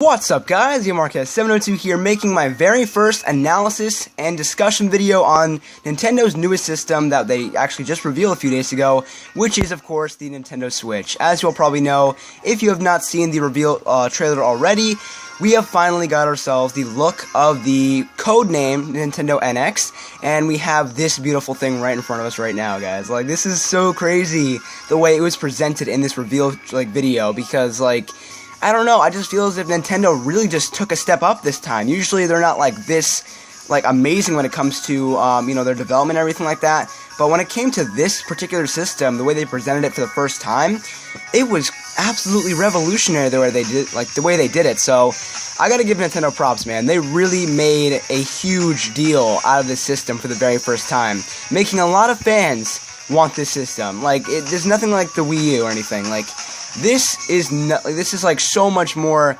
What's up guys, AM702 here, making my very first analysis and discussion video on Nintendo's newest system that they actually just revealed a few days ago, which is of course the Nintendo Switch. As you'll probably know, if you have not seen the reveal trailer already, we have finally got ourselves the look of the codename Nintendo NX, and we have this beautiful thing right in front of us right now, guys. Like, this is so crazy, the way it was presented in this reveal, video, because, I don't know, I just feel as if Nintendo really just took a step up this time. Usually they're not this amazing when it comes to, their development and everything like that. But when it came to this particular system, the way they presented it for the first time, it was absolutely revolutionary the way they did it. So I gotta give Nintendo props, man. They really made a huge deal out of this system for the very first time, making a lot of fans want this system. There's nothing like the Wii U or anything. This is so much more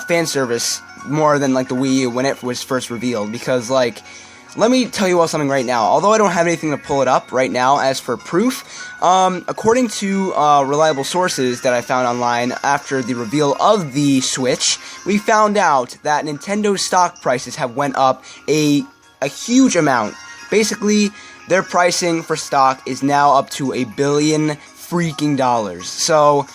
fan service, more than the Wii U when it was first revealed, because let me tell you all something right now. Although I don't have anything to pull it up right now as for proof, according to reliable sources that I found online after the reveal of the Switch, we found out that Nintendo's stock prices have went up a huge amount. Basically, their pricing for stock is now up to $1 billion freaking dollars. So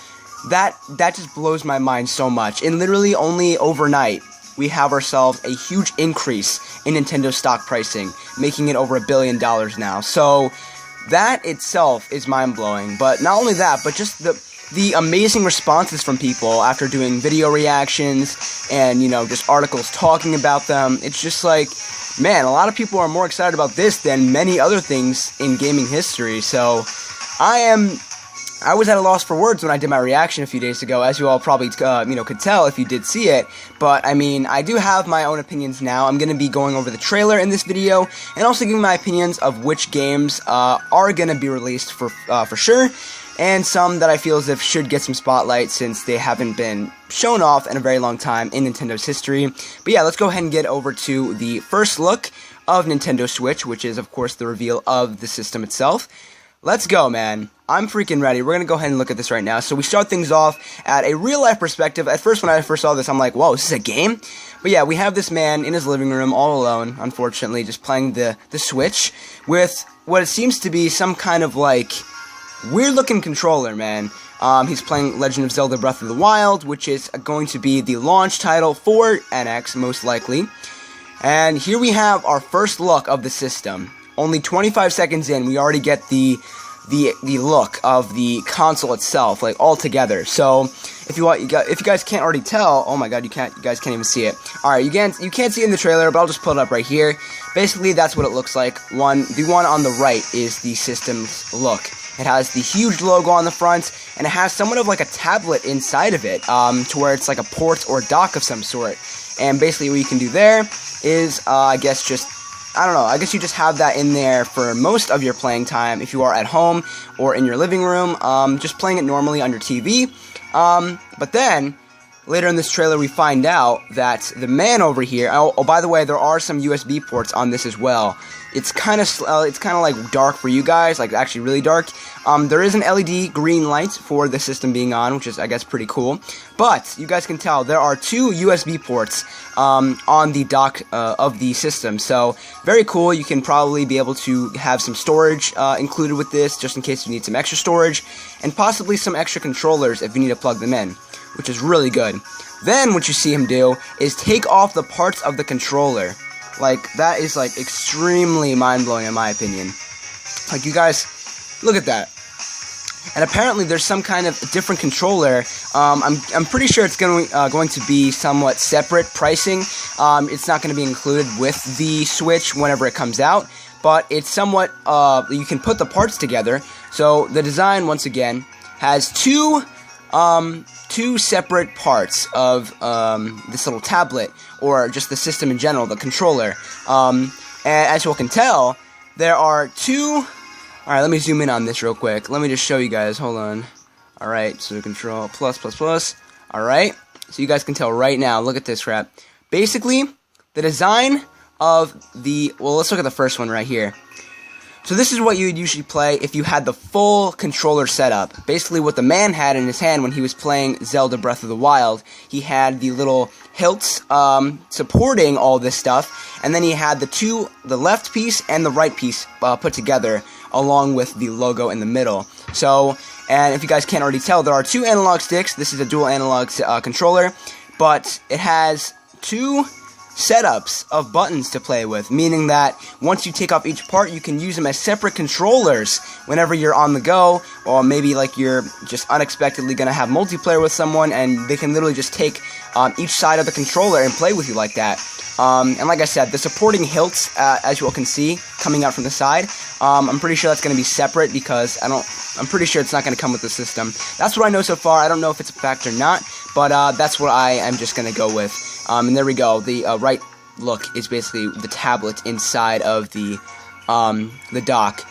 that just blows my mind so much. And literally only overnight, we have ourselves a huge increase in Nintendo stock pricing, making it over $1 billion now. So that itself is mind-blowing. But not only that, but just the amazing responses from people after doing video reactions and, just articles talking about them. It's just man, a lot of people are more excited about this than many other things in gaming history. So I was at a loss for words when I did my reaction a few days ago, as you all probably, could tell if you did see it. But, I do have my own opinions now. I'm going to be going over the trailer in this video, and also giving my opinions of which games are going to be released for sure, and some that I feel as if should get some spotlight since they haven't been shown off in a very long time in Nintendo's history. But yeah, let's go ahead and get over to the first look of Nintendo Switch, which is, of course, the reveal of the system itself. Let's go, man. I'm freaking ready. We're going to go ahead and look at this right now. So we start things off at a real-life perspective. At first, when I first saw this, I'm like, whoa, is this a game? But yeah, we have this man in his living room all alone, unfortunately, just playing the Switch with what it seems to be some kind of, weird-looking controller, man. He's playing Legend of Zelda Breath of the Wild, which is going to be the launch title for NX, most likely. And here we have our first look of the system. Only 25 seconds in, we already get the look of the console itself, all together. So if you guys can't already tell, oh my god, you guys can't even see it. All right, you can't see it in the trailer, but I'll just pull it up right here. Basically, that's what it looks like. The one on the right is the system's look. It has the huge logo on the front, and it has somewhat of a tablet inside of it, to where it's a port or dock of some sort. And basically, what you can do there is, I guess you just have that in there for most of your playing time if you are at home or in your living room, just playing it normally on your TV. But then, later in this trailer, we find out that the man over here, oh, by the way, there are some USB ports on this as well. It's kind of dark for you guys, actually really dark. There is an LED green light for the system being on, which is, I guess, pretty cool. But you guys can tell there are two USB ports on the dock of the system. So very cool. You can probably be able to have some storage included with this, just in case you need some extra storage, and possibly some extra controllers if you need to plug them in, which is really good. Then what you see him do is take off the parts of the controller. That is, extremely mind-blowing in my opinion. You guys, look at that. And apparently there's some kind of different controller. I'm pretty sure it's going to be somewhat separate pricing. It's not going to be included with the Switch whenever it comes out. But it's somewhat, you can put the parts together. So the design, once again, has two separate parts of this little tablet, or just the system in general, the controller. And as you all can tell, there are two. Alright, let me zoom in on this real quick. Let me just show you guys. Hold on. Alright, so control plus. Alright, so you guys can tell right now. Look at this crap. Basically, the design of the. Well, let's look at the first one right here. So this is what you would usually play if you had the full controller setup. Basically what the man had in his hand when he was playing Zelda Breath of the Wild, he had the little hilts supporting all this stuff, and then he had the left piece and the right piece put together, along with the logo in the middle. So, and if you guys can't already tell, there are 2 analog sticks. This is a dual analog controller, but it has 2 setups of buttons to play with, meaning that once you take off each part, you can use them as separate controllers whenever you're on the go, or maybe like you're just unexpectedly gonna have multiplayer with someone, and they can literally just take each side of the controller and play with you like that. And like I said, the supporting hilts, as you all can see, coming out from the side, I'm pretty sure that's going to be separate because I'm pretty sure it's not going to come with the system. That's what I know so far. I don't know if it's a fact or not, but that's what I am just going to go with. And there we go. The right look is basically the tablet inside of the dock.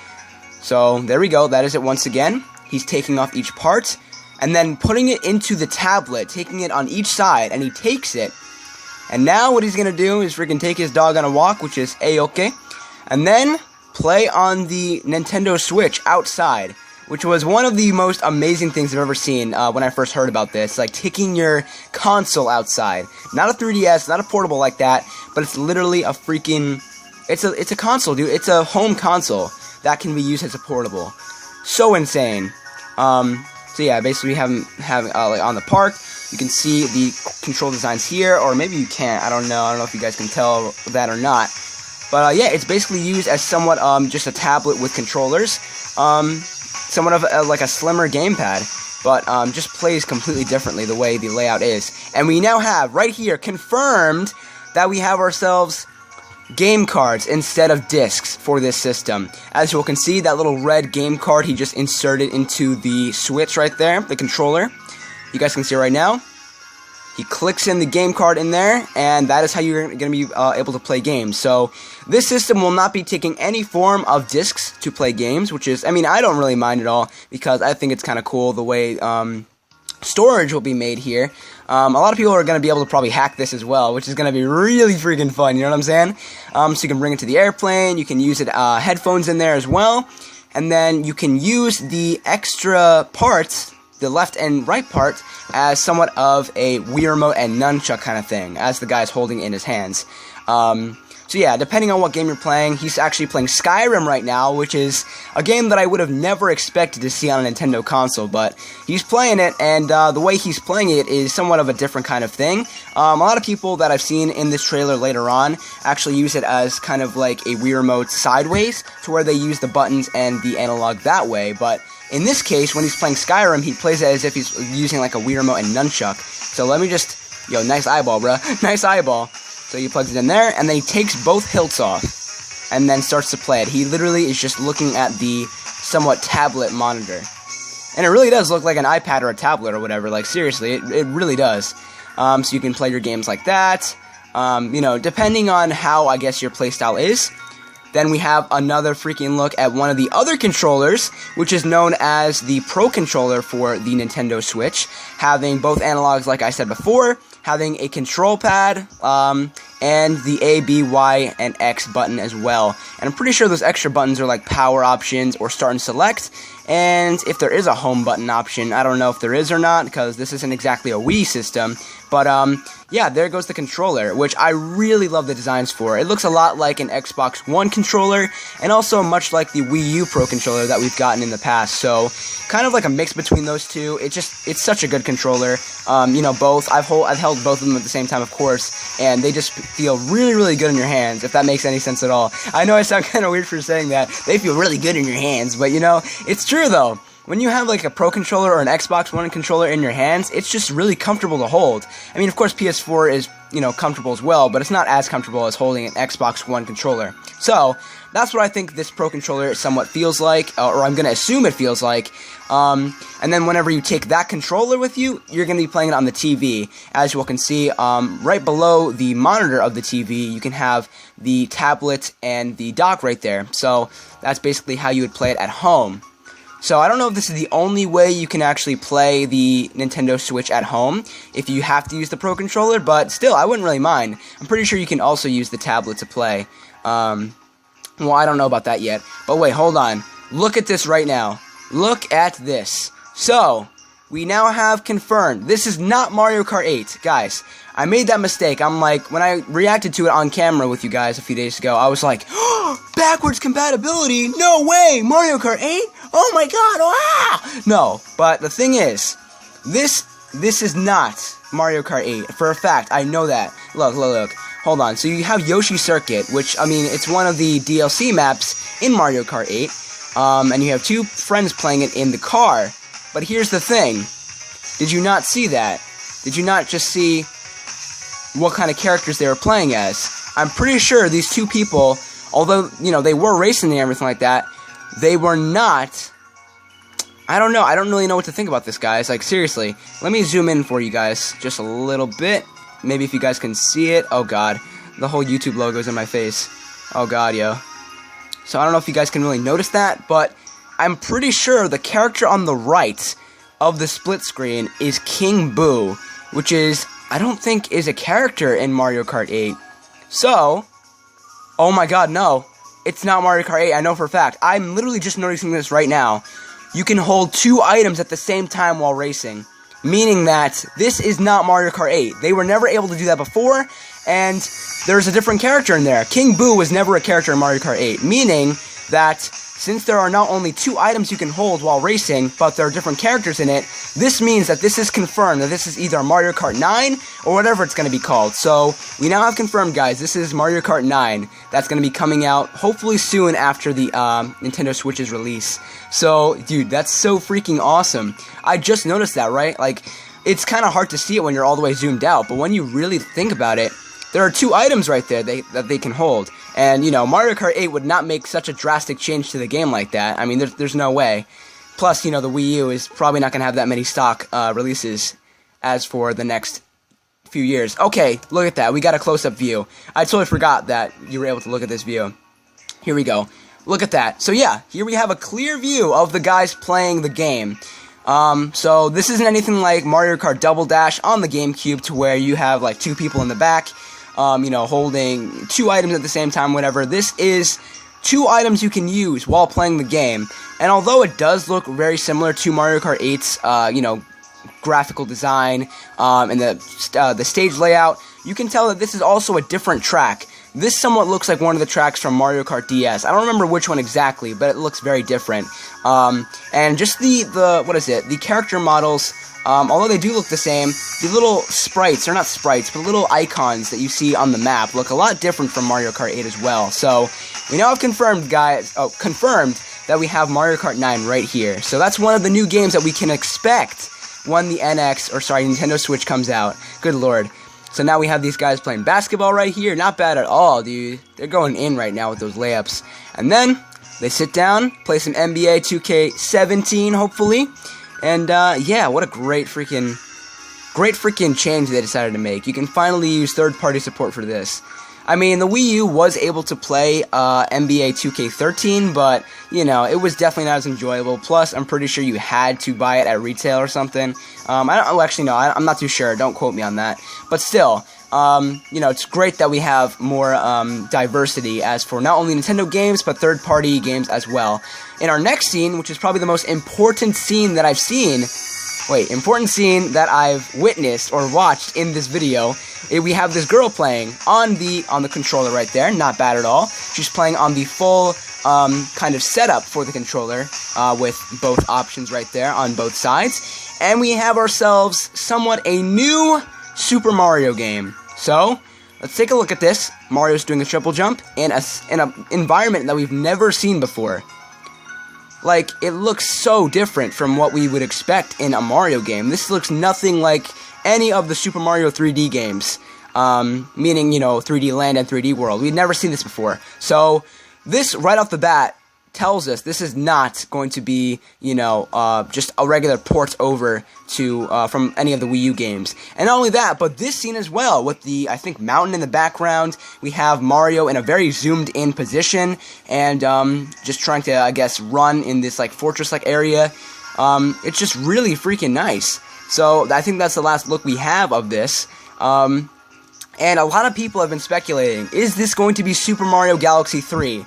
So there we go. That is it once again. He's taking off each part and then putting it into the tablet, taking it on each side, and he takes it. And now what he's going to do is freaking take his dog on a walk, which is A-okay, and then play on the Nintendo Switch outside, which was one of the most amazing things I've ever seen when I first heard about this. Like taking your console outside. Not a 3DS, not a portable like that, but it's literally a freaking... It's a console, dude. It's a home console that can be used as a portable. So insane. So yeah, basically we have like on the park. You can see the control designs here, or maybe you can't. I don't know if you guys can tell that or not. But yeah, it's basically used as somewhat just a tablet with controllers. Somewhat of like a slimmer gamepad, but just plays completely differently the way the layout is. And we now have right here confirmed that we have ourselves game cards instead of discs for this system. As you all can see, that little red game card he just inserted into the Switch right there, the controller. You guys can see right now. He clicks in the game card in there, and that is how you're going to be able to play games. So this system will not be taking any form of discs to play games, which is, I mean, I don't really mind at all, because I think it's kind of cool the way storage will be made here. A lot of people are going to be able to probably hack this as well, which is going to be really freaking fun, you know what I'm saying? So you can bring it to the airplane, you can use it headphones in there as well, and then you can use the extra parts, the left and right part, as somewhat of a Wii remote and nunchuck kind of thing, as the guy's holding in his hands. So yeah, depending on what game you're playing, he's actually playing Skyrim right now, which is a game that I would have never expected to see on a Nintendo console, but he's playing it, and the way he's playing it is somewhat of a different kind of thing. A lot of people that I've seen in this trailer later on actually use it as kind of like a Wii remote sideways, to where they use the buttons and the analog that way, but in this case, when he's playing Skyrim, he plays it as if he's using like a Wii remote and nunchuck. So let me just... Yo, nice eyeball, bruh. Nice eyeball. So he plugs it in there, and then he takes both hilts off, and then starts to play it. He literally is just looking at the somewhat tablet monitor. And it really does look like an iPad or a tablet or whatever. Like, seriously, it really does. So you can play your games like that. You know, depending on how, I guess, your playstyle is. Then we have another freaking look at one of the other controllers, which is known as the Pro Controller for the Nintendo Switch, having both analogs, like I said before, having a control pad, and the A, B, Y, and X button as well. And I'm pretty sure those extra buttons are like power options or start and select, and if there is a home button option, I don't know if there is or not, because this isn't exactly a Wii system, but yeah, there goes the controller, which I really love the designs for. It looks a lot like an Xbox One controller, and also much like the Wii U Pro Controller that we've gotten in the past, so kind of like a mix between those two. It's such a good controller. You know, both, I've held both of them at the same time, of course, and they just feel really, really good in your hands, if that makes any sense at all. I know I sound kind of weird for saying that. They feel really good in your hands, but you know, it's true though. When you have like a Pro Controller or an Xbox One controller in your hands, it's just really comfortable to hold. I mean, of course, PS4 is, you know, comfortable as well, but it's not as comfortable as holding an Xbox One controller. So, that's what I think this Pro Controller somewhat feels like, or I'm going to assume it feels like. And then whenever you take that controller with you, you're going to be playing it on the TV. As you all can see, right below the monitor of the TV, you can have the tablet and the dock right there. So, that's basically how you would play it at home. So I don't know if this is the only way you can actually play the Nintendo Switch at home, if you have to use the Pro Controller, but still, I wouldn't really mind. I'm pretty sure you can also use the tablet to play. Well, I don't know about that yet. But wait, hold on. Look at this right now. Look at this. So, we now have confirmed. This is not Mario Kart 8. Guys, I made that mistake. I'm like, when I reacted to it on camera with you guys a few days ago, I was like, oh, backwards compatibility? No way! Mario Kart 8? Oh my god! Ah! No, but the thing is, this is not Mario Kart 8. For a fact, I know that. Look. Hold on. So you have Yoshi Circuit, which, I mean, it's one of the DLC maps in Mario Kart 8. And you have two friends playing it in the car. But here's the thing. Did you not see that? Did you not just see what kind of characters they were playing as? I'm pretty sure these two people, although, you know, they were racing and everything like that, they were not... I don't know. I don't really know what to think about this, guys. Like, seriously. Let me zoom in for you guys just a little bit. Maybe if you guys can see it. Oh, God. The whole YouTube logo's in my face. Oh, God, yo. So I don't know if you guys can really notice that, but I'm pretty sure the character on the right of the split screen is King Boo, which is, I don't think is a character in Mario Kart 8. So, oh my god, no. It's not Mario Kart 8, I know for a fact. I'm literally just noticing this right now. You can hold two items at the same time while racing. Meaning that this is not Mario Kart 8. They were never able to do that before, and there's a different character in there. King Boo was never a character in Mario Kart 8, meaning that since there are not only two items you can hold while racing, but there are different characters in it, this means that this is confirmed that this is either Mario Kart 9 or whatever it's going to be called. So, we now have confirmed, guys, this is Mario Kart 9. That's going to be coming out hopefully soon after the Nintendo Switch's release. So, dude, that's so freaking awesome. I just noticed that, right? Like, it's kind of hard to see it when you're all the way zoomed out, but when you really think about it, there are two items right there that they can hold. And, you know, Mario Kart 8 would not make such a drastic change to the game like that. I mean, there's no way. Plus, you know, the Wii U is probably not going to have that many stock releases as for the next few years. Okay, look at that. We got a close-up view. I totally forgot that you were able to look at this view. Here we go. Look at that. So, yeah, here we have a clear view of the guys playing the game. So this isn't anything like Mario Kart Double Dash on the GameCube to where you have, like, two people in the back. You know, holding two items at the same time, whatever. This is two items you can use while playing the game. And although it does look very similar to Mario Kart 8's, you know, graphical design, and the stage layout, you can tell that this is also a different track. This somewhat looks like one of the tracks from Mario Kart DS. I don't remember which one exactly, but it looks very different. And just the character models, although they do look the same, the little sprites, or not sprites, but little icons that you see on the map look a lot different from Mario Kart 8 as well. So, we now have confirmed, guys, that we have Mario Kart 9 right here. So that's one of the new games that we can expect when the Nintendo Switch comes out. Good lord. So now we have these guys playing basketball right here. Not bad at all, dude. They're going in right now with those layups. And then, they sit down, play some NBA 2K17, hopefully. And, yeah, what a great freaking change they decided to make. You can finally use third-party support for this. I mean, the Wii U was able to play NBA 2K13, but, you know, it was definitely not as enjoyable. Plus, I'm pretty sure you had to buy it at retail or something. I'm not too sure. Don't quote me on that. But still, you know, it's great that we have more diversity as for not only Nintendo games, but third-party games as well. In our next scene, which is probably the most important scene that I've seen... important scene that I've witnessed or watched in this video. We have this girl playing on the controller right there. Not bad at all. She's playing on the full kind of setup for the controller with both options right there on both sides. And we have ourselves somewhat a new Super Mario game. So, let's take a look at this. Mario's doing a triple jump in an environment that we've never seen before. Like, it looks so different from what we would expect in a Mario game. This looks nothing like any of the Super Mario 3D games. Meaning, you know, 3D Land and 3D World. We'd never seen this before. So, this, right off the bat, tells us this is not going to be, you know, just a regular port over to, from any of the Wii U games. And not only that, but this scene as well, with the, I think, mountain in the background. We have Mario in a very zoomed-in position, and, just trying to, I guess, run in this, like, fortress-like area. It's just really freaking nice. So, I think that's the last look we have of this. And a lot of people have been speculating, is this going to be Super Mario Galaxy 3?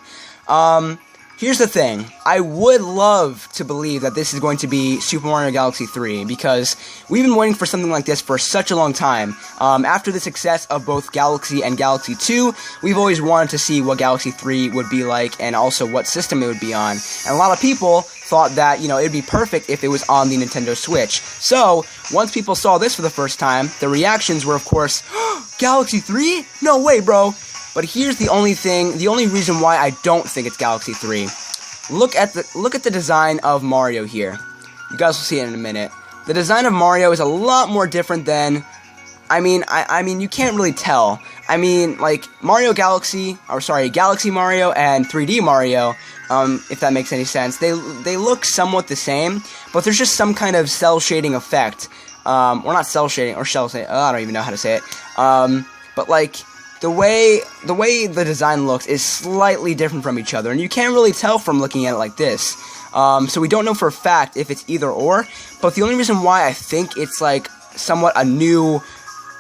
Here's the thing. I would love to believe that this is going to be Super Mario Galaxy 3, because we've been waiting for something like this for such a long time. After the success of both Galaxy and Galaxy 2, we've always wanted to see what Galaxy 3 would be like, and also what system it would be on. And a lot of people thought that, you know, it'd be perfect if it was on the Nintendo Switch. So, once people saw this for the first time, the reactions were, of course, Galaxy 3? No way, bro! But here's the only reason why I don't think it's Galaxy 3. Look at the design of Mario here. You guys will see it in a minute. The design of Mario is a lot more different than, I mean, you can't really tell. I mean, like, Galaxy Mario and 3D Mario, if that makes any sense, they look somewhat the same, but there's just some kind of cell shading effect. Or not cell shading, or shell shading, I don't even know how to say it. But, like, the way the design looks is slightly different from each other, and you can't really tell from looking at it like this. So we don't know for a fact if it's either or, but the only reason why I think it's like somewhat a new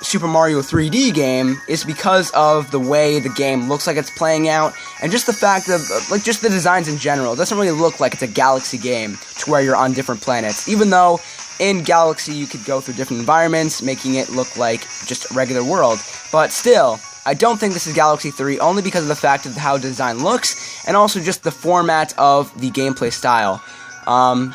Super Mario 3D game is because of the way the game looks like it's playing out, and just the fact of, like, just the designs in general. It doesn't really look like it's a Galaxy game to where you're on different planets, even though in Galaxy you could go through different environments, making it look like just a regular world. But still, I don't think this is Galaxy 3, only because of the fact of how the design looks, and also just the format of the gameplay style.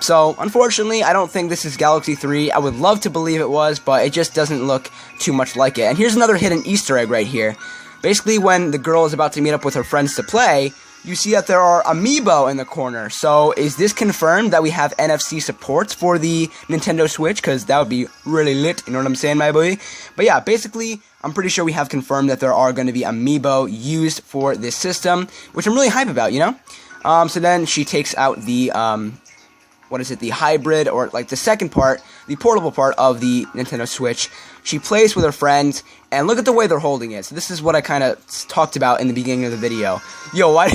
So, unfortunately, I don't think this is Galaxy 3. I would love to believe it was, but it just doesn't look too much like it. And here's another hidden Easter egg right here. Basically, when the girl is about to meet up with her friends to play, you see that there are amiibo in the corner. So, is this confirmed that we have NFC support for the Nintendo Switch? Because that would be really lit, you know what I'm saying, my boy? But yeah, basically, I'm pretty sure we have confirmed that there are going to be amiibo used for this system, which I'm really hype about, you know? So then she takes out the, the hybrid, or like the second part, the portable part of the Nintendo Switch. She plays with her friends, and look at the way they're holding it. So this is what I kind of talked about in the beginning of the video. Yo, why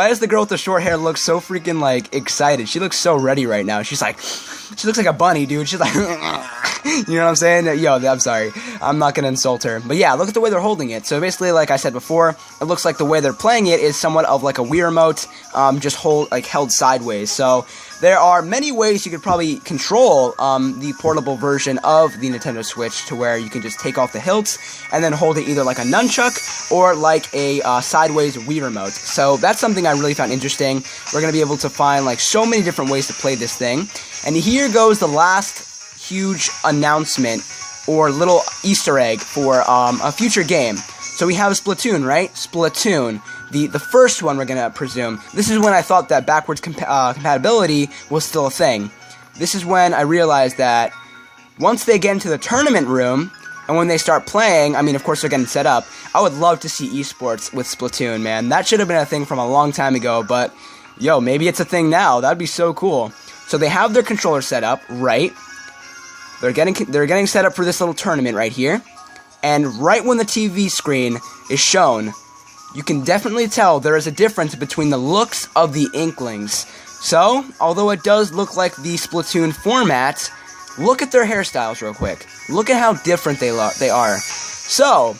does the girl with the short hair look so freaking, like, excited? She looks so ready right now. She's like, she looks like a bunny, dude. She's like, you know what I'm saying? Yo, I'm sorry. I'm not gonna insult her. But yeah, look at the way they're holding it. So basically, like I said before, it looks like the way they're playing it is somewhat of like a Wii remote, just held sideways. So there are many ways you could probably control the portable version of the Nintendo Switch, to where you can just take off the hilts and then hold it either like a nunchuck or like a sideways Wii remote. So that's something I really found interesting. We're going to be able to find like so many different ways to play this thing. And here goes the last huge announcement or little Easter egg for a future game. So we have Splatoon, right? Splatoon. The first one, we're going to presume. This is when I thought that backwards compatibility was still a thing. This is when I realized that once they get into the tournament room, and when they start playing, I mean, of course they're getting set up, I would love to see esports with Splatoon, man. That should have been a thing from a long time ago, but, yo, maybe it's a thing now. That'd be so cool. So they have their controller set up, right? They're getting set up for this little tournament right here. And right when the TV screen is shown, you can definitely tell there is a difference between the looks of the Inklings. So, although it does look like the Splatoon format, look at their hairstyles real quick. Look at how different they are. So,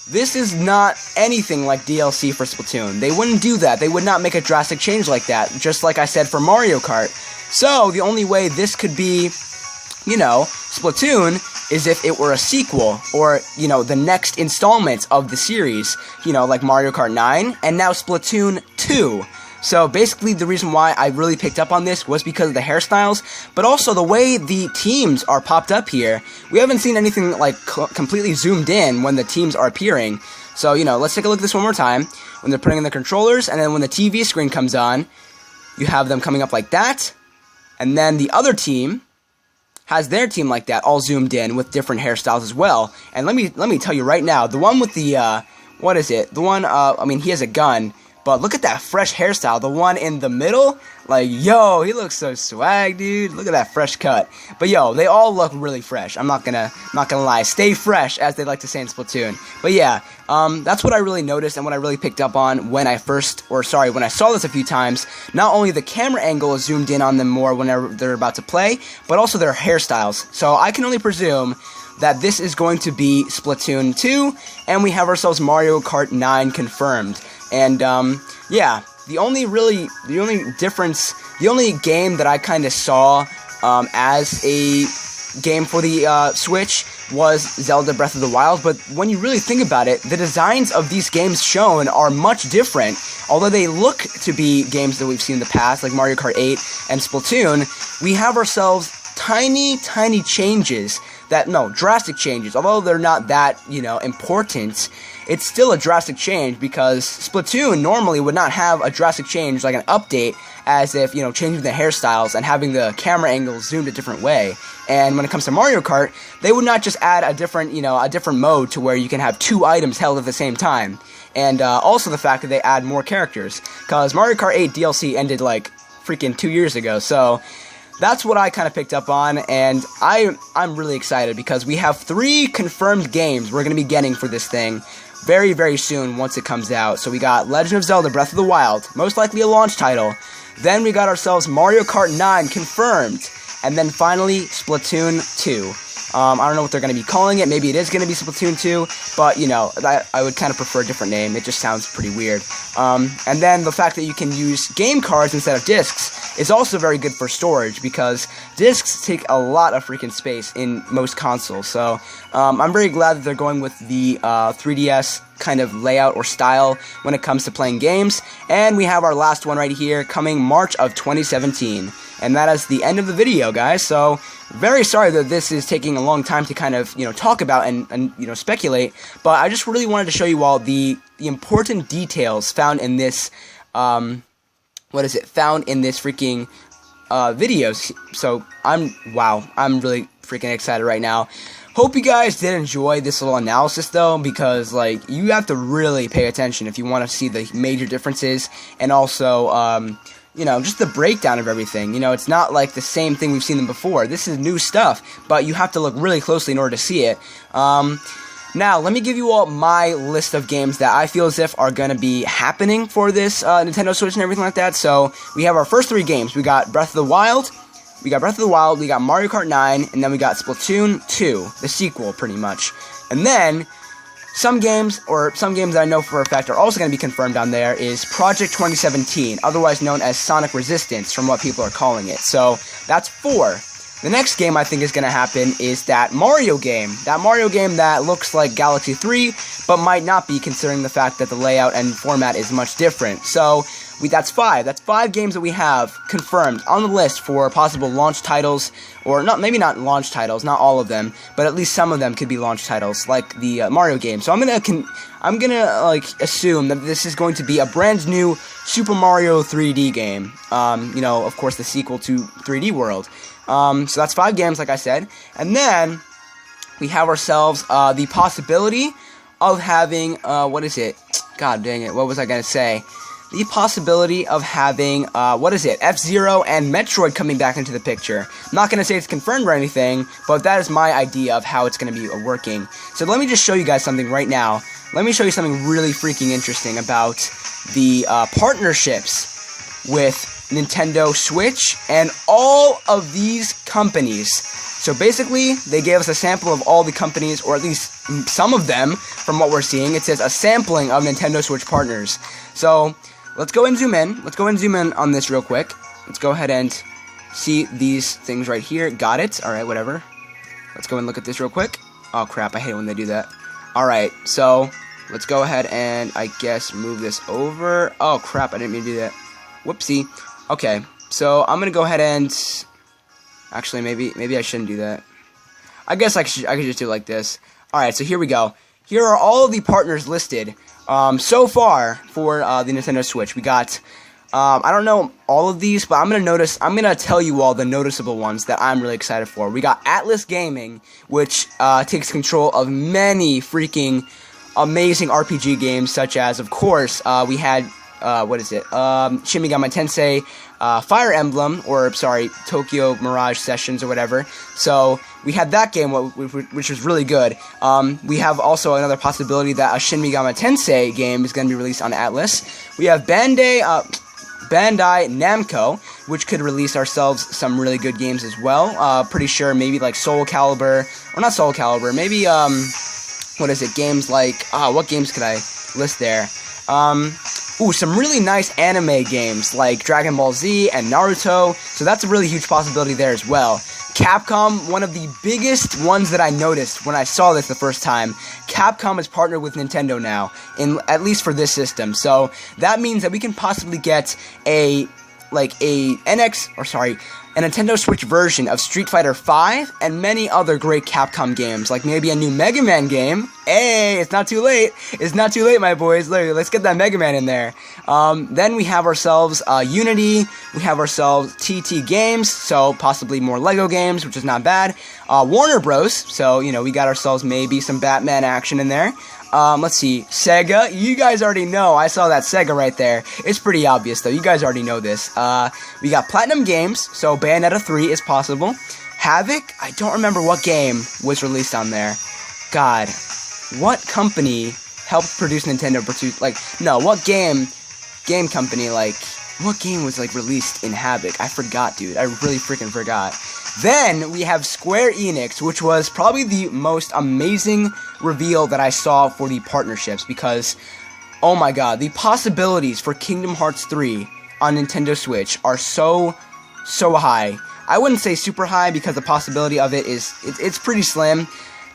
this is not anything like DLC for Splatoon. They wouldn't do that. They would not make a drastic change like that, just like I said for Mario Kart. So, the only way this could be, you know, Splatoon is if it were a sequel, or, you know, the next installment of the series, you know, like Mario Kart 9, and now Splatoon 2. So basically the reason why I really picked up on this was because of the hairstyles, but also the way the teams are popped up here. We haven't seen anything like completely zoomed in when the teams are appearing. So, you know, let's take a look at this one more time. When they're putting in the controllers, and then when the TV screen comes on, you have them coming up like that, and then the other team has their team like that, all zoomed in with different hairstyles as well. And let me tell you right now, the one with the, what is it? The one, I mean, he has a gun, but look at that fresh hairstyle. The one in the middle, like, yo, he looks so swag, dude. Look at that fresh cut. But yo, they all look really fresh. I'm not gonna lie. Stay fresh, as they like to say in Splatoon. But yeah, that's what I really noticed and what I really picked up on when I saw this a few times. Not only the camera angle is zoomed in on them more whenever they're about to play, but also their hairstyles. So I can only presume that this is going to be Splatoon 2, and we have ourselves Mario Kart 9 confirmed. And, yeah, the only difference, the only game that I kind of saw as a game for the Switch was Zelda Breath of the Wild, but when you really think about it, the designs of these games shown are much different. Although they look to be games that we've seen in the past, like Mario Kart 8 and Splatoon, we have ourselves tiny changes drastic changes. Although they're not that, important, it's still a drastic change because Splatoon normally would not have a drastic change like an update, as if, changing the hairstyles and having the camera angles zoomed a different way. And when it comes to Mario Kart, they would not just add a different mode to where you can have 2 items held at the same time. And also the fact that they add more characters, because Mario Kart 8 DLC ended like freaking 2 years ago, so that's what I kind of picked up on, and I'm really excited because we have 3 confirmed games we're going to be getting for this thing very, very soon once it comes out. So we got Legend of Zelda Breath of the Wild, most likely a launch title. Then we got ourselves Mario Kart 9 confirmed, and then finally Splatoon 2. I don't know what they're going to be calling it. Maybe it is going to be Splatoon 2, but, I would kind of prefer a different name. It just sounds pretty weird. And then the fact that you can use game cards instead of discs is also very good for storage, because discs take a lot of freaking space in most consoles. So, I'm very glad that they're going with the 3DS kind of layout or style when it comes to playing games. And we have our last one right here, coming March of 2017. And that is the end of the video, guys. So, very sorry that this is taking a long time to kind of, talk about and speculate, but I just really wanted to show you all the important details found in this, found in this freaking, videos. So, I'm really freaking excited right now. Hope you guys did enjoy this little analysis, though, because, you have to really pay attention if you want to see the major differences, and also, just the breakdown of everything. It's not like the same thing we've seen them before. This is new stuff, but you have to look really closely in order to see it. Now, let me give you all my list of games that I feel as if are going to be happening for this Nintendo Switch and everything like that. So, we have our first 3 games. We got Breath of the Wild, we got Mario Kart 9, and then we got Splatoon 2, the sequel, pretty much. And then some games that I know for a fact are also going to be confirmed on there is Project 2017, otherwise known as Sonic Resistance, from what people are calling it. So, that's 4. The next game I think is going to happen is that Mario game. That Mario game that looks like Galaxy 3, but might not be, considering the fact that the layout and format is much different. So, that's 5. That's 5 games that we have confirmed on the list for possible launch titles, or maybe not launch titles, not all of them, but at least some of them could be launch titles, like the Mario game. So I'm gonna assume that this is going to be a brand new Super Mario 3D game. Of course, the sequel to 3D World. So that's 5 games, like I said, and then we have ourselves the possibility of having God dang it, what was I gonna say? The possibility of having, F-Zero and Metroid coming back into the picture. I'm not going to say it's confirmed or anything, but that is my idea of how it's going to be working. So let me just show you guys something right now. Let me show you something really freaking interesting about the partnerships with Nintendo Switch and all of these companies. So basically, they gave us a sample of all the companies, or at least some of them, from what we're seeing. It says a sampling of Nintendo Switch partners. So let's go and zoom in. Let's go and zoom in on this real quick. Let's go ahead and see these things right here. Got it. Alright, whatever. Let's go and look at this real quick. Oh, crap. I hate it when they do that. Alright, so let's go ahead and, I guess, move this over. Oh, crap. I didn't mean to do that. Whoopsie. Okay, so I'm going to go ahead and... Actually, maybe I shouldn't do that. I guess I could just do it like this. Alright, so here we go. Here are all of the partners listed so far for the Nintendo Switch. We got, I don't know all of these, but I'm gonna tell you all the noticeable ones that I'm really excited for. We got Atlas Gaming, which takes control of many freaking amazing RPG games, such as, of course, we had, Shin Megami Tensei, Fire Emblem, Tokyo Mirage Sessions or whatever. So, we had that game, which was really good. We have also another possibility that a Shin Megami Tensei game is going to be released on Atlas. We have Bandai Namco, which could release ourselves some really good games as well. Pretty sure maybe like Soul Calibur, or not Soul Calibur, maybe, games like, what games could I list there? ooh, some really nice anime games like Dragon Ball Z and Naruto, so that's a really huge possibility there as well. Capcom, one of the biggest ones that I noticed when I saw this the first time. Capcom is partnered with Nintendo now, at least for this system, so that means that we can possibly get a Nintendo Switch version of Street Fighter V and many other great Capcom games, like maybe a new Mega Man game. Hey, it's not too late. It's not too late, my boys. Let's get that Mega Man in there. Then we have ourselves Unity. We have ourselves TT Games, so possibly more Lego games, which is not bad. Warner Bros. So, we got ourselves maybe some Batman action in there. Let's see, Sega, you guys already know, I saw that Sega right there. It's pretty obvious though, you guys already know this. We got Platinum Games, so Bayonetta 3 is possible. Havoc, I don't remember what game was released on there. God, what company helped produce Nintendo, what game company, what game was, released in Havoc? I forgot, dude, I really freaking forgot. Then we have Square Enix, which was probably the most amazing reveal that I saw for the partnerships, because, oh my god, the possibilities for Kingdom Hearts 3 on Nintendo Switch are so high. I wouldn't say super high, because the possibility of it it's pretty slim,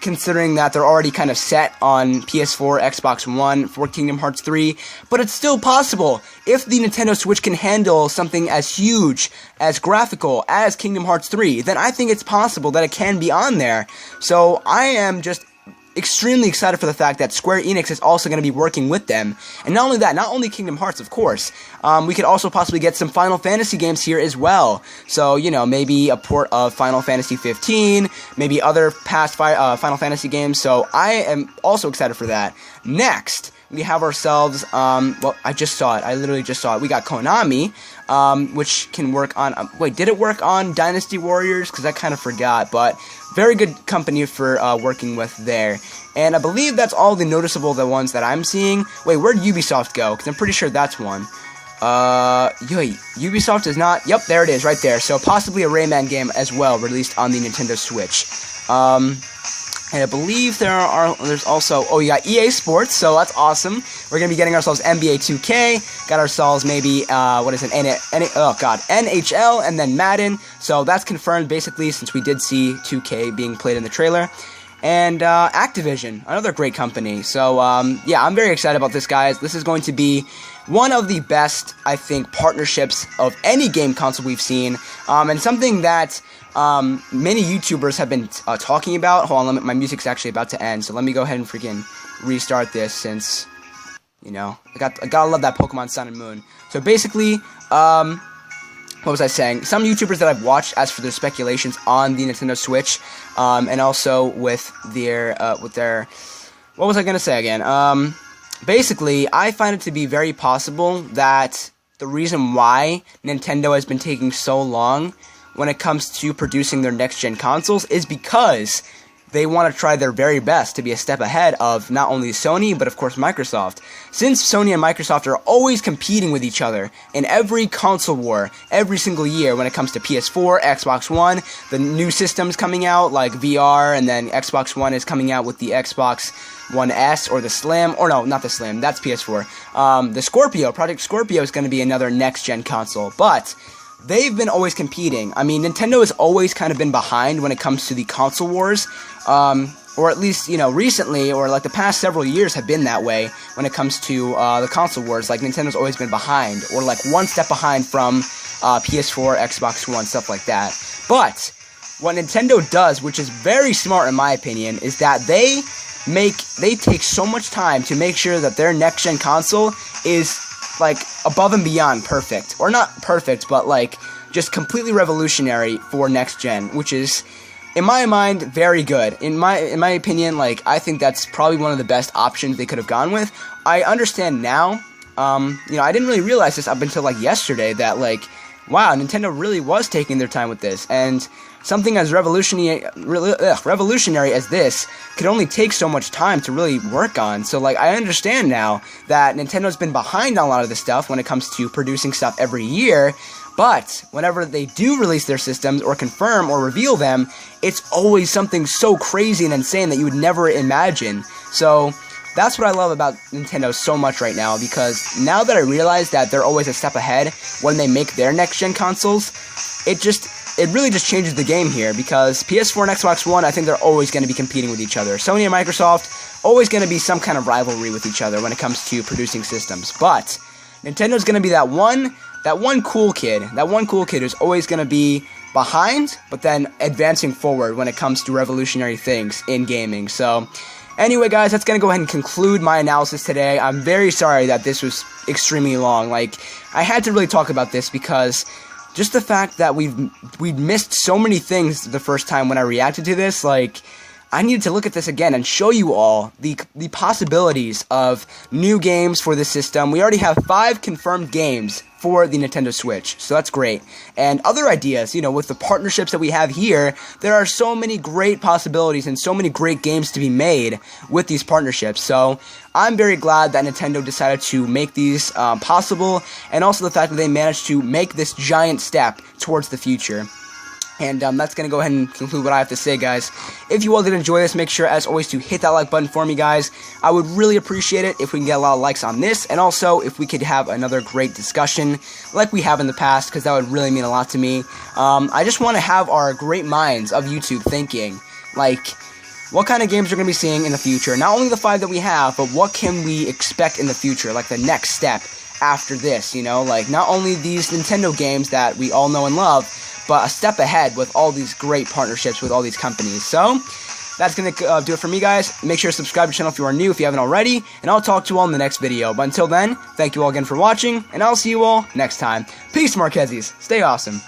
considering that they're already kind of set on PS4, Xbox One for Kingdom Hearts 3, but it's still possible. If the Nintendo Switch can handle something as huge, as graphical as Kingdom Hearts 3, then I think it's possible that it can be on there. So I am just extremely excited for the fact that Square Enix is also going to be working with them. And not only that, not only Kingdom Hearts, of course, we could also possibly get some Final Fantasy games here as well. So, maybe a port of Final Fantasy 15, maybe other past Final Fantasy games. So I am also excited for that. Next, we have ourselves, I just saw it. I literally just saw it. We got Konami, which can work on, did it work on Dynasty Warriors? Because I kind of forgot, but very good company for working with there. And I believe that's all the ones that I'm seeing. Wait, where'd Ubisoft go? Because I'm pretty sure that's one. Ubisoft is not, yep, there it is, right there. So possibly a Rayman game as well, released on the Nintendo Switch. And I believe there's also, you got EA Sports, so that's awesome. We're going to be getting ourselves NBA 2K, got ourselves maybe, NHL, and then Madden. So that's confirmed, basically, since we did see 2K being played in the trailer. And Activision, another great company. So, yeah, I'm very excited about this, guys. This is going to be one of the best, I think, partnerships of any game console we've seen, and something that many YouTubers have been talking about. Hold on, my music's actually about to end, so let me go ahead and freaking restart this, since, I gotta love that Pokemon Sun and Moon. So basically, what was I saying? Some YouTubers that I've watched, as for their speculations on the Nintendo Switch, and also with their, what was I gonna say again? Basically, I find it to be very possible that the reason why Nintendo has been taking so long when it comes to producing their next-gen consoles is because they want to try their very best to be a step ahead of not only Sony, but of course Microsoft. Since Sony and Microsoft are always competing with each other in every console war, every single year when it comes to PS4, Xbox One, the new systems coming out like VR, and then Xbox One is coming out with the Xbox One S or the Slim, or no, not the Slim, that's PS4. The Scorpio, Project Scorpio is going to be another next-gen console, but they've been always competing. I mean, Nintendo has always kind of been behind when it comes to the console wars, or at least, recently, or like the past several years have been that way when it comes to the console wars. Like, Nintendo's always been behind, or like one step behind from PS4, Xbox One, stuff like that. But what Nintendo does, which is very smart in my opinion, is that they take so much time to make sure that their next-gen console is like above and beyond perfect, or not perfect, but like just completely revolutionary for next gen, which is, in my mind, very good. In my opinion, like, I think that's probably one of the best options they could have gone with. I understand now, I didn't really realize this up until like yesterday, that like, wow, Nintendo really was taking their time with this, and something as revolutionary as this could only take so much time to really work on. So, like, I understand now that Nintendo's been behind on a lot of this stuff when it comes to producing stuff every year, but whenever they do release their systems or confirm or reveal them, it's always something so crazy and insane that you would never imagine. So, That's what I love about Nintendo so much right now, because now that I realize that they're always a step ahead when they make their next-gen consoles, it really just changes the game here, because PS4 and Xbox One, I think they're always going to be competing with each other. Sony and Microsoft, always going to be some kind of rivalry with each other when it comes to producing systems. But Nintendo's going to be that one cool kid who's always going to be behind, but then advancing forward when it comes to revolutionary things in gaming. So, anyway, guys, that's going to go ahead and conclude my analysis today. I'm very sorry that this was extremely long. Like, I had to really talk about this because just the fact that we'd missed so many things the first time when I reacted to this, like, I needed to look at this again and show you all the possibilities of new games for this system. We already have 5 confirmed games for the Nintendo Switch, so that's great. And other ideas, with the partnerships that we have here, there are so many great possibilities and so many great games to be made with these partnerships. So I'm very glad that Nintendo decided to make these possible, and also the fact that they managed to make this giant step towards the future. And that's going to go ahead and conclude what I have to say, guys. If you all did enjoy this, make sure, as always, to hit that like button for me, guys. I would really appreciate it if we can get a lot of likes on this, and also if we could have another great discussion like we have in the past, because that would really mean a lot to me. I just want to have our great minds of YouTube thinking, like, what kind of games we're going to be seeing in the future. Not only the 5 that we have, but what can we expect in the future, like the next step after this, like not only these Nintendo games that we all know and love, but a step ahead with all these great partnerships with all these companies. So, that's going to do it for me, guys. Make sure to subscribe to the channel if you are new, if you haven't already, and I'll talk to you all in the next video. But until then, thank you all again for watching, and I'll see you all next time. Peace, Marquezes. Stay awesome.